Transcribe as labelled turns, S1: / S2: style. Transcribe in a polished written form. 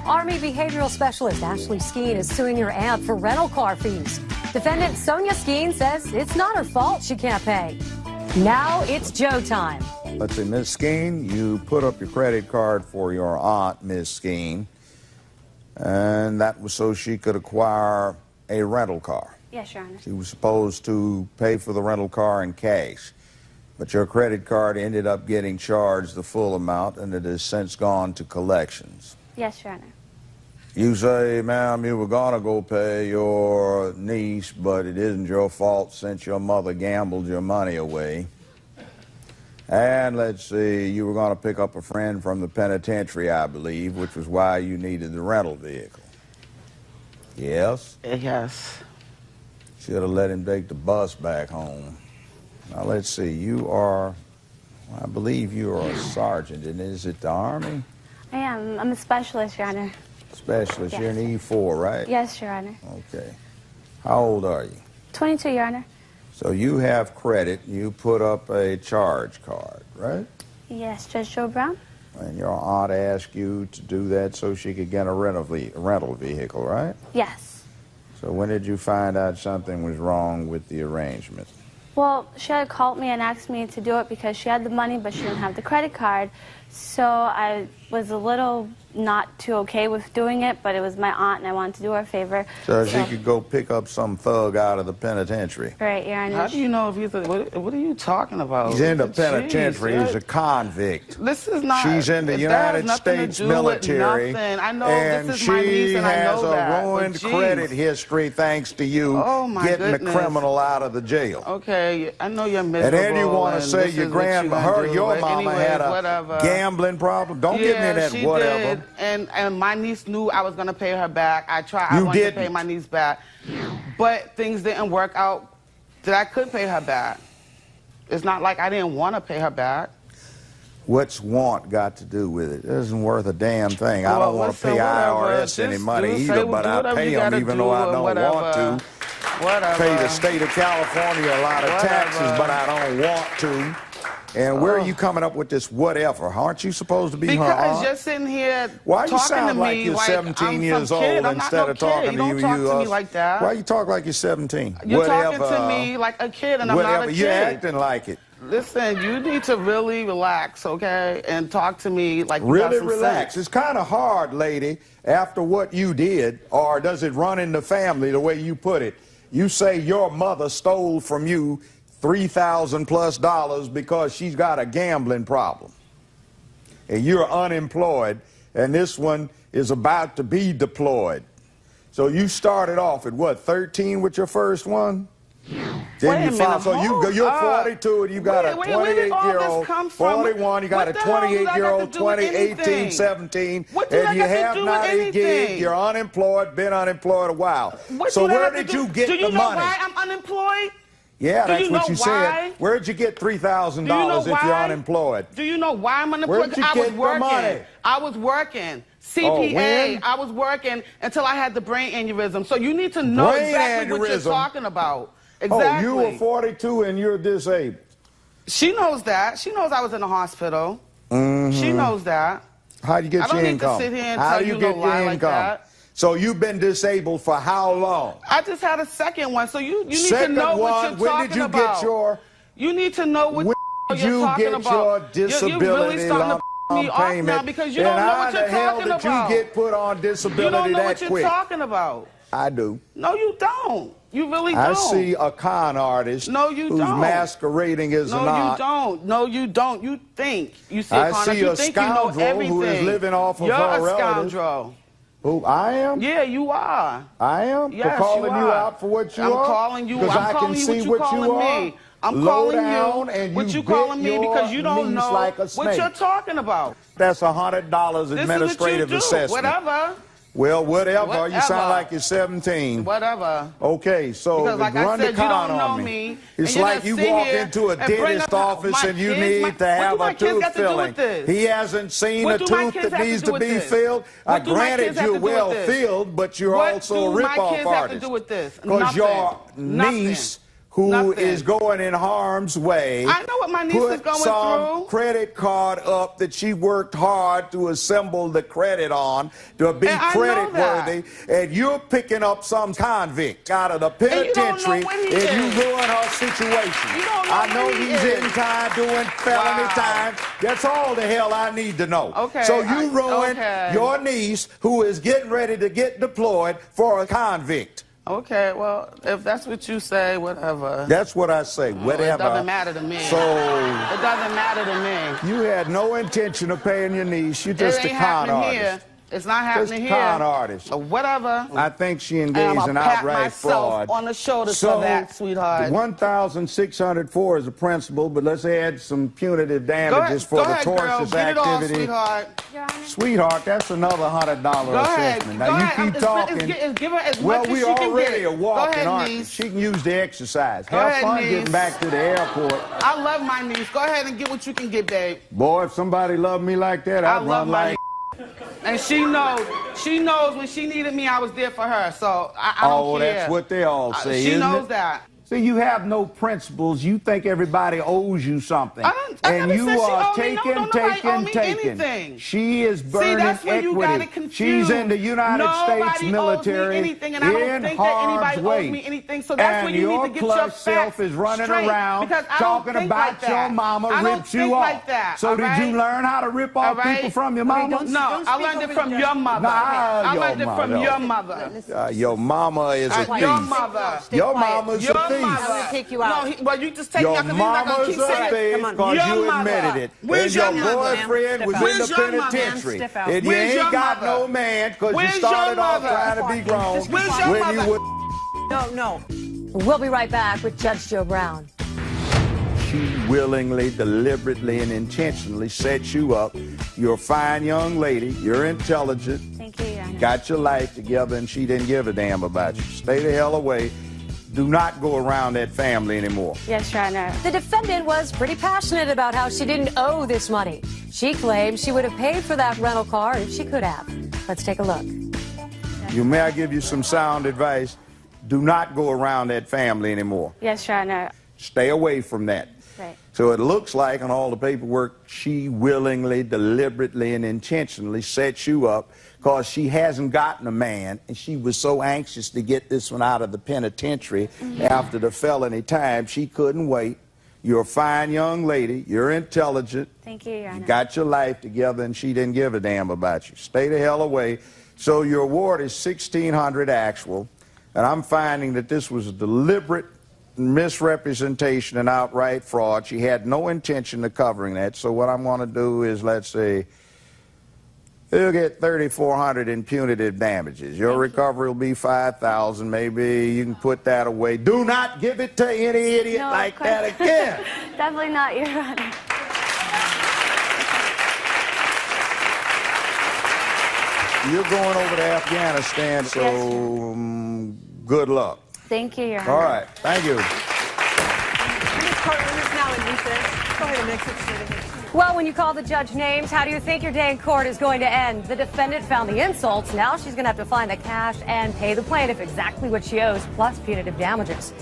S1: Army behavioral specialist Ashley Skeen is suing her aunt for rental car fees. Defendant Sonia Skeen says it's not her fault she can't pay. Now it's Joe time.
S2: Let's see, Ms. Skeen, you put up your credit card for your aunt, Ms. Skeen, and that was so she could acquire a rental car.
S3: Yes, Your Honor.
S2: She was supposed to pay for the rental car in cash, but your credit card ended up getting charged the full amount, and it has since gone to collections.
S3: Yes, Your Honor.
S2: You say, ma'am, you were going to go pay your niece, but it isn't your fault since your mother gambled your money away. And let's see, you were going to pick up a friend from the penitentiary, I believe, which was why you needed the rental vehicle. Yes?
S4: Yes.
S2: Should have let him take the bus back home. Now, let's see, you are, I believe you are a sergeant, and is it the Army?
S3: I am. I'm a specialist, Your Honor.
S2: Specialist,
S3: Yes.
S2: you're an E4, right?
S3: Yes, Your Honor.
S2: Okay. How old are you?
S3: 22, Your Honor.
S2: So you have credit, you put up a charge card, right?
S3: Yes, Judge Joe Brown.
S2: And your aunt asked you to do that so she could get a rental vehicle, right?
S3: Yes.
S2: So when did you find out something was wrong with the arrangement?
S3: Well, she had called me and asked me to do it because she had the money, but she didn't have the credit card. So I was a little not too okay with doing it, but it was my aunt, and I wanted to do her a favor.
S2: So she could go pick up some thug out of the penitentiary.
S3: Right, Your Honor.
S4: How do you know if he's a, what are you talking about?
S2: He's in the penitentiary.
S4: Jeez,
S2: He's a convict.
S4: This is not.
S2: She's in the United States military.
S4: I know
S2: and
S4: this is my niece, and I know
S2: she
S4: that.
S2: has a ruined credit history thanks to you getting the criminal out of the jail.
S4: Okay, I know you're miserable.
S2: And then you want to say your your mama had a gambling problem? Don't give me that
S4: she
S2: whatever.
S4: Did. And my niece knew I was going to pay her back. I wanted to pay my niece back. But things didn't work out that I could pay her back. It's not like I didn't want to pay her back.
S2: What's want got to do with it? It isn't worth a damn thing. I don't want to pay IRS any money either, but I pay them even though I don't want to. Pay the state of California a lot of taxes, but I don't want to. And where are you coming up with this whatever? Aren't you supposed to be her aunt?
S4: Because you're sitting here
S2: Why
S4: talking
S2: you sound
S4: to me
S2: like you're 17 years old instead of talking to you?
S4: Don't talk to me like that.
S2: Why you talk like you're 17?
S4: You're talking to me like a kid, and I'm not a kid.
S2: You're acting like it.
S4: Listen, you need to really relax, okay, and talk to me like you
S2: really
S4: got some
S2: relax.
S4: sense.
S2: It's kind of hard, lady, after what you did, or does it run in the family the way you put it? You say your mother stole from you $3,000+ because she's got a gambling problem. And you're unemployed, and this one is about to be deployed. So you started off at what, 13 with your first one? Then you found, so you're 42 and you got a 28-year-old, 41, you got a 28-year-old, 20, 18, 17, and you have not a gig, you're unemployed, been unemployed a while. So where did you get the money?
S4: Do you know why I'm unemployed?
S2: Yeah, that's what you said. Where'd you get $3,000 if you're unemployed?
S4: Do you know why I'm unemployed?
S2: Where'd you get the money?
S4: I was working. CPA. I was working until I had the brain aneurysm. So you need to know exactly what you're talking about. Exactly.
S2: Oh, you were 42 and you're disabled.
S4: She knows that. She knows I was in the hospital. She knows that.
S2: How'd you get your income?
S4: I don't need to sit here and tell you no lie like that.
S2: So you've been disabled for how long?
S4: I just had a second one. So you need to know what you're talking about. You need to know what you're talking about.
S2: Your disability
S4: you're really starting to me off now because you don't know what you're talking about.
S2: How did you get put on disability that quick?
S4: You don't know what you're talking about.
S2: I do.
S4: No, you don't. You really don't.
S2: I see a con artist who's masquerading as an aunt.
S4: No, you don't. You think. You see a con artist. You think you know everything.
S2: Who is living off of her relatives.
S4: You're a scoundrel.
S2: Who, I am?
S4: Yeah, you are.
S2: I am?
S4: Yes,
S2: for calling you out for what you are?
S4: I'm calling you.
S2: Because I can see what you are.
S4: Me. I'm calling you what you calling me because you don't know what you're talking about.
S2: That's $100 administrative assessment.
S4: Whatever.
S2: Well, whatever. You sound like you're 17.
S4: Whatever.
S2: Okay, so
S4: because like
S2: run
S4: I said,
S2: the con
S4: you don't know
S2: on
S4: me.
S2: It's like you walk into a dentist office and you need to have a tooth filling. He hasn't seen a tooth that needs to be filled. Granted, you're well filled, but you're also a rip-off artist.
S4: What do my kids have to do with this?
S2: Because your niece, who is going in harm's way.
S4: I know what my niece is going
S2: some
S4: through.
S2: credit card up that she worked hard to assemble the credit on to be credit worthy, and you're picking up some convict out of the penitentiary and you ruin her situation. I know he's in time doing felony time. That's all the hell I need to know.
S4: Okay.
S2: So you ruined your niece who is getting ready to get deployed for a convict.
S4: Okay, well, if that's what you say, whatever.
S2: That's what I say, whatever.
S4: It doesn't matter to me.
S2: So
S4: it doesn't matter to me.
S2: You had no intention of paying your niece. You're just a con artist.
S4: Here. It's not happening here.
S2: Just a con artist.
S4: So whatever.
S2: I think she engaged in outright fraud.
S4: On the shoulders for that, sweetheart.
S2: 1,604 is the principal, but let's add some punitive damages for the tortious activity. Sweetheart, that's another $100 assessment. Now you keep talking.
S4: Give her as
S2: well,
S4: much as
S2: we
S4: she can
S2: already
S4: get.
S2: are walking, aren't we?
S4: Niece.
S2: She can use the exercise.
S4: Go
S2: Have
S4: ahead,
S2: fun
S4: niece.
S2: getting back to the airport.
S4: I love my niece. Go ahead and get what you can get, babe.
S2: Boy, if somebody loved me like that, I'd run like.
S4: And she knows when she needed me, I was there for her. So I don't care.
S2: That's what they all say.
S4: She knows that.
S2: See, you have no principles. You think everybody owes you something.
S4: And you are
S2: taking.
S4: Anything.
S2: She is burning
S4: that's where
S2: equity.
S4: You got it confused.
S2: She's in the United States military.
S4: Anything, and I don't think that anybody owes me anything. So that's where you need to get your facts
S2: self is running
S4: straight,
S2: around talking about your mama rips you off. So did you learn how to rip off people from your mama?
S4: No, I learned it from your mother. I learned it from your mother.
S2: Your mama is a thief.
S4: Your mother.
S2: Your mama's a thief.
S3: I'm going to kick you out.
S4: No, well, you just take
S2: your
S4: me out because he's not going to keep saying it.
S2: because you admitted it.
S4: Where's
S2: and
S4: your
S2: boyfriend was in the penitentiary. And you ain't got no man because you started off trying to be grown.
S4: Where's your mother?
S1: No. We'll be right back with Judge Joe Brown.
S2: She willingly, deliberately, and intentionally set you up. You're a fine young lady. You're intelligent.
S3: Thank you, Your Honor.
S2: Got your life together, and she didn't give a damn about you. Stay the hell away. Do not go around that family anymore.
S3: Yes, Your Honor.
S1: The defendant was pretty passionate about how she didn't owe this money. She claimed she would have paid for that rental car if she could have. Let's take a look.
S2: May I give you some sound advice? Do not go around that family anymore.
S3: Yes, Your Honor.
S2: Stay away from that.
S3: Right.
S2: So it looks like on all the paperwork, she willingly, deliberately, and intentionally set you up because she hasn't gotten a man, and she was so anxious to get this one out of the penitentiary after the felony time, she couldn't wait. You're a fine young lady. You're intelligent.
S3: Thank you, Your Honor.
S2: You got your life together, and she didn't give a damn about you. Stay the hell away. So your award is $1,600 actual, and I'm finding that this was a deliberate misrepresentation and outright fraud. She had no intention of covering that. So what I'm going to do is, let's say, you'll get $3,400 in punitive damages. Your recovery will be $5,000. Maybe you can put that away. Do not give it to any idiot like that again.
S3: Definitely not, Your Honor.
S2: You're going over to Afghanistan, so good luck.
S3: Thank you, Your Honor.
S2: All right. Thank you.
S1: Well, when you call the judge names, how do you think your day in court is going to end? The defendant found the insults. Now she's going to have to find the cash and pay the plaintiff exactly what she owes, plus punitive damages.